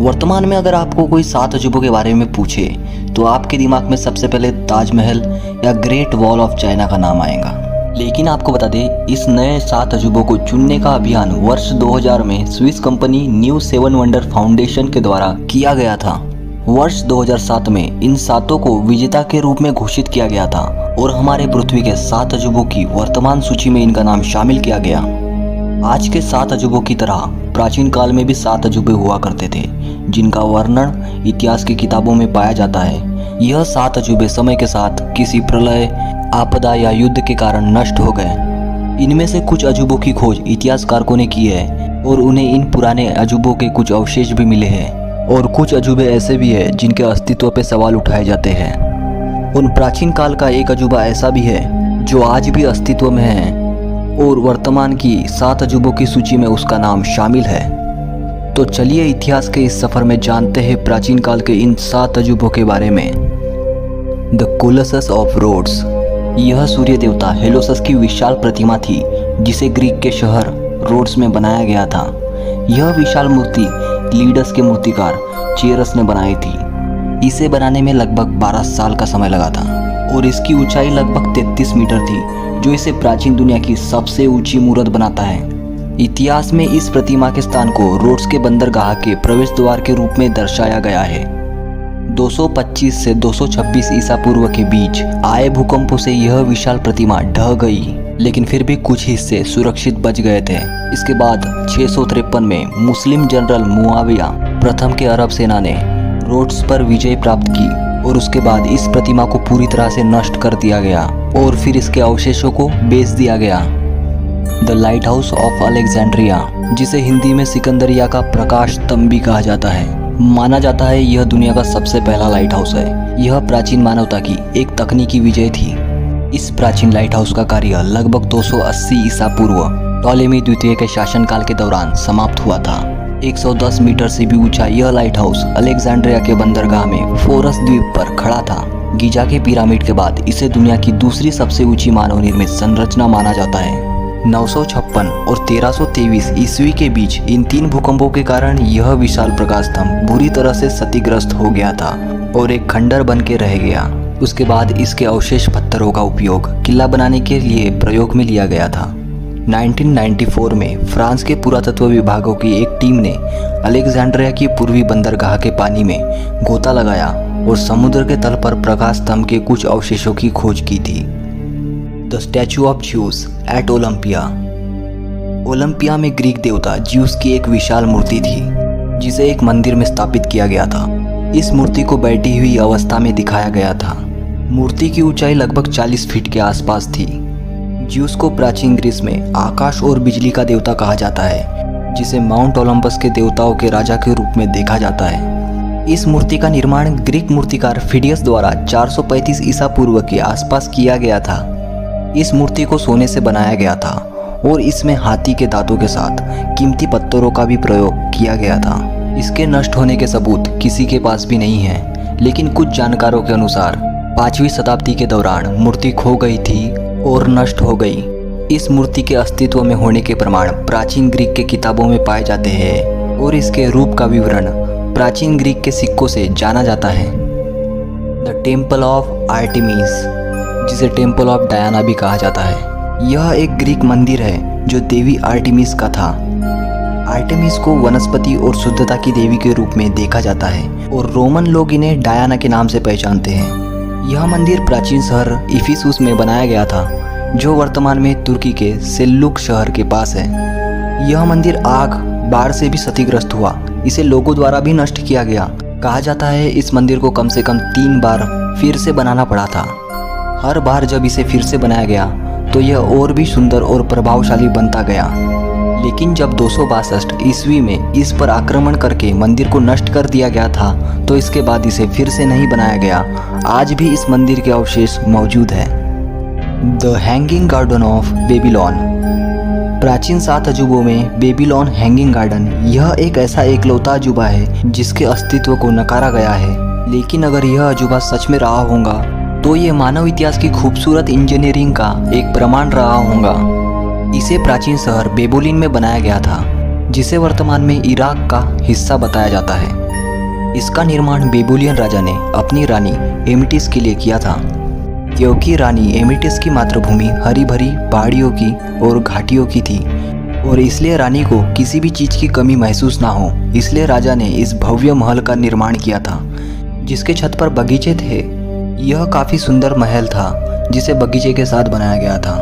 वर्तमान में अगर आपको कोई 7 अजूबों के बारे में पूछे तो आपके दिमाग में सबसे पहले ताजमहल या ग्रेट वॉल ऑफ चाइना का नाम आएगा। लेकिन आपको बता दें, इस नए 7 अजूबों को चुनने का अभियान वर्ष 2000 में Swiss company new 7 wonder foundation के द्वारा किया गया था। वर्ष 2007 में इन 7 को विजेता के रूप में घोषित किया गया था और हमारे पृथ्वी के 7 अजूबों की वर्तमान सूची में इनका नाम शामिल किया गया। आज के 7 अजूबों की तरह प्राचीन काल में भी 7 अजूबे हुआ करते थे, जिनका वर्णन इतिहास की किताबों में पाया जाता है। यह 7 अजूबे समय के साथ किसी प्रलय, आपदा या युद्ध के कारण नष्ट हो गए। इनमें से कुछ अजूबों की खोज इतिहासकारों ने की है और उन्हें इन पुराने अजूबों के कुछ अवशेष भी मिले हैं, और कुछ अजूबे ऐसे भी हैं जिनके अस्तित्व पर सवाल उठाए जाते हैं। उन प्राचीन काल का एक अजूबा ऐसा भी है जो आज भी अस्तित्व में है और वर्तमान की 7 अजूबों की सूची में उसका नाम शामिल है। तो चलिए इतिहास के इस सफ़र में जानते हैं प्राचीन काल के इन 7 अजूबों के बारे में। The Colossus of Rhodes. यह सूर्य देवता हेलोसस की विशाल प्रतिमा थी जिसे ग्रीक के शहर रोड्स में बनाया गया था। यह विशाल मूर्ति लीडस के मूर्तिकार चेरस ने बनाई थी। इसे बनाने में लगभग 12 साल का समय लगा था और इसकी ऊंचाई लगभग 33 मीटर थी, जो इसे प्राचीन दुनिया की सबसे ऊंची मूर्त बनाता है। इतिहास में इस प्रतिमा के स्थान को रोड्स के बंदरगाह के प्रवेश द्वार के रूप में दर्शाया गया है। 225 से 226 ईसा पूर्व के बीच आए भूकंपों से यह विशाल प्रतिमा ढह गई, लेकिन फिर भी कुछ हिस्से सुरक्षित बच गए थे। इसके बाद 653 में मुस्लिम जनरल मुआविया प्रथम के अरब सेना ने रोड्स पर विजय प्राप्त की और उसके बाद इस प्रतिमा को पूरी तरह से नष्ट कर दिया गया और फिर इसके अवशेषों को बेच दिया गया। The light house of Alexandria, जिसे हिंदी में सिकंदरिया का प्रकाश स्तंभ भी कहा जाता है, माना जाता है यह दुनिया का सबसे पहला लाइट हाउस है। यह प्राचीन मानवता की एक तकनीकी विजय थी। इस प्राचीन लाइट हाउस का कार्य लगभग 280 ईसा पूर्व टॉलेमी द्वितीय के शासनकाल के दौरान समाप्त हुआ था। 110 मीटर से भी ऊंचा यह लाइट हाउस अलेक्जेंड्रिया के बंदरगाह में फोरस द्वीप पर खड़ा था। गीजा के पिरामिड के बाद इसे दुनिया की दूसरी सबसे ऊंची मानव निर्मित संरचना माना जाता है। 956 और 1323 ईस्वी के बीच इन 3 भूकंपों के कारण यह विशाल प्रकाश स्तंभ बुरी तरह से क्षतिग्रस्त हो गया था और एक खंडर बन के रह गया। उसके बाद इसके अवशेष पत्थरों का उपयोग किला बनाने के लिए प्रयोग में लिया गया था। 1994 में फ्रांस के पुरातत्व विभागों की एक टीम ने अलेक्जेंड्रिया की पूर्वी बंदरगाह के पानी में गोता लगाया और समुद्र के तल पर प्रकाश स्तंभ के कुछ अवशेषों की खोज की थी। The statue of Zeus at Olympia. Olympia में ग्रीक देवता ज्यूस की एक विशाल मूर्ति थी जिसे एक मंदिर में स्थापित किया गया था। इस मूर्ति को बैठी हुई अवस्था में दिखाया गया था। मूर्ति की ऊंचाई लगभग 40 फीट के आसपास थी। ज्यूस को प्राचीन ग्रीस में आकाश और बिजली का देवता कहा जाता है, जिसे माउंट ओलंपस के देवताओं के राजा के रूप में देखा जाता है। इस मूर्ति का निर्माण ग्रीक मूर्तिकार फिडियस द्वारा 435 ईसा पूर्व के आसपास किया गया था। इस मूर्ति को सोने से बनाया गया था और इसमें हाथी के दांतों के साथ कीमती पत्थरों का भी प्रयोग किया गया था। इसके नष्ट होने के सबूत किसी के पास भी नहीं है, लेकिन कुछ जानकारों के अनुसार 5वीं शताब्दी के दौरान मूर्ति खो गई थी और नष्ट हो गई। इस मूर्ति के अस्तित्व में होने के प्रमाण प्राचीन ग्रीक के किताबों में पाए जाते हैं और इसके रूप का विवरण प्राचीन ग्रीक के सिक्कों से जाना जाता है। द टेम्पल ऑफ आर्टेमिस, जिसे टेम्पल ऑफ डायना भी कहा जाता है, यह एक ग्रीक मंदिर है जो देवी आर्टेमिस का था। आर्टेमिस को वनस्पति और शुद्धता की देवी के रूप में देखा जाता है और रोमन लोग इन्हें डायना के नाम से पहचानते हैं। यह मंदिर प्राचीन शहर इफिसुस में बनाया गया था, जो वर्तमान में तुर्की के सेल्जुक शहर के पास है। यह मंदिर आग, बाढ़ से भी क्षतिग्रस्त हुआ। इसे लोगों द्वारा भी नष्ट किया गया। कहा जाता है इस मंदिर को कम से कम 3 बार फिर से बनाना पड़ा था। हर बार जब इसे फिर से बनाया गया तो यह और भी सुंदर और प्रभावशाली बनता गया। लेकिन जब 262 ईस्वी में इस पर आक्रमण करके मंदिर को नष्ट कर दिया गया था, तो इसके बाद इसे फिर से नहीं बनाया गया। आज भी इस मंदिर के अवशेष मौजूद है। The hanging garden of Babylon. प्राचीन 7 अजूबों में बेबीलोन हैंगिंग गार्डन यह एक ऐसा एकलौता अजूबा है जिसके अस्तित्व को नकारा गया है। लेकिन अगर यह अजूबा सच में रहा होगा तो ये मानव इतिहास की खूबसूरत इंजीनियरिंग का एक प्रमाण रहा होगा। इसे प्राचीन शहर बेबोलिन में बनाया गया था, जिसे वर्तमान में इराक का हिस्सा बताया जाता है। इसका निर्माण बेबुलियन राजा ने अपनी रानी एमिटिस के लिए किया था, क्योंकि रानी एमिटिस की मातृभूमि हरी भरी पहाड़ियों की और घाटियों की थी और इसलिए रानी को किसी भी चीज़ की कमी महसूस ना हो, इसलिए राजा ने इस भव्य महल का निर्माण किया था जिसके छत पर बगीचे थे। यह काफ़ी सुंदर महल था जिसे बगीचे के साथ बनाया गया था।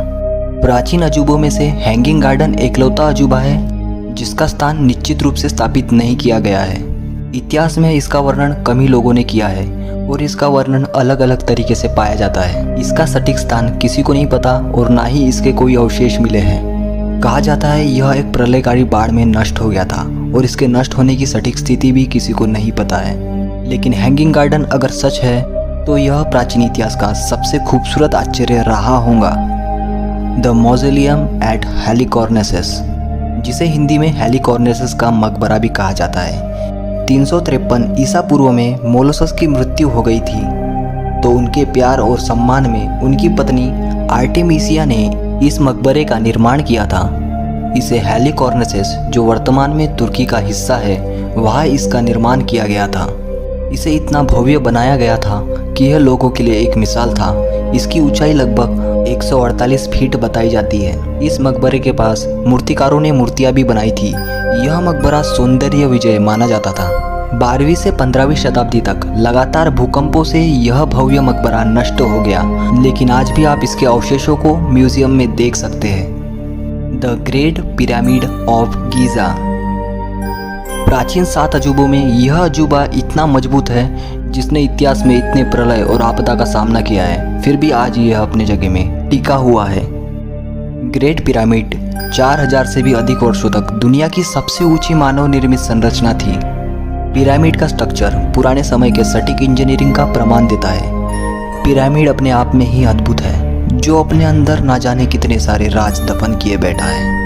प्राचीन अजूबों में से हैंगिंग गार्डन एकलौता अजूबा है जिसका स्थान निश्चित रूप से स्थापित नहीं किया गया है। इतिहास में इसका वर्णन कम ही लोगों ने किया है और इसका वर्णन अलग अलग तरीके से पाया जाता है। इसका सटीक स्थान किसी को नहीं पता और ना ही इसके कोई अवशेष मिले हैं। कहा जाता है यह एक प्रलयकारी बाढ़ में नष्ट हो गया था और इसके नष्ट होने की सटीक स्थिति भी किसी को नहीं पता है। लेकिन हैंगिंग गार्डन अगर सच है तो यह प्राचीन इतिहास का सबसे खूबसूरत आश्चर्य रहा होगा। द मॉज़ेलियम एट हेलिकॉर्नेसस, जिसे हिंदी में हेलिकॉर्नेसस का मकबरा भी कहा जाता है। 353 ईसा पूर्व में मोलोसस की मृत्यु हो गई थी, तो उनके प्यार और सम्मान में उनकी पत्नी आर्टेमिसिया ने इस मकबरे का निर्माण किया था। इसे हेलिकॉर्नेसस, जो वर्तमान में तुर्की का हिस्सा है, वहाँ इसका निर्माण किया गया था। इसे इतना भव्य बनाया गया था कि यह लोगों के लिए एक मिसाल था। इसकी ऊंचाई लगभग 148 फीट बताई जाती है। इस मकबरे के पास मूर्तिकारों ने मूर्तियां भी बनाई थी। यह मकबरा सौंदर्य विजय माना जाता था। 12वीं से 15वीं शताब्दी तक लगातार भूकंपों से यह भव्य मकबरा नष्ट हो गया, लेकिन आज भी आप इसके अवशेषों को म्यूजियम में देख सकते हैं। The great pyramid of Giza. प्राचीन 7 अजूबों में यह अजूबा इतना मजबूत है जिसने इतिहास में इतने प्रलय और आपदा का सामना किया है, फिर भी आज यह अपने जगह में टिका हुआ है। ग्रेट पिरामिड 4000 से भी अधिक वर्षों तक दुनिया की सबसे ऊंची मानव निर्मित संरचना थी। पिरामिड का स्ट्रक्चर पुराने समय के सटीक इंजीनियरिंग का प्रमाण देता है। पिरामिड अपने आप में ही अद्भुत है, जो अपने अंदर ना जाने कितने सारे राज दफन किए बैठा है।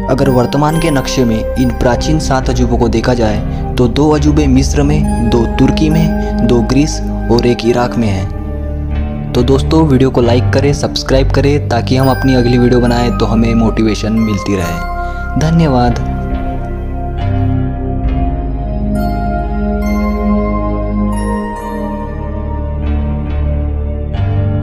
अगर वर्तमान के नक्शे में इन प्राचीन 7 अजूबों को देखा जाए तो 2 अजूबे मिस्र में, 2 तुर्की में, 2 ग्रीस और 1 इराक में है। तो दोस्तों, वीडियो को लाइक करें, सब्सक्राइब करें ताकि हम अपनी अगली वीडियो बनाएं तो हमें मोटिवेशन मिलती रहे। धन्यवाद।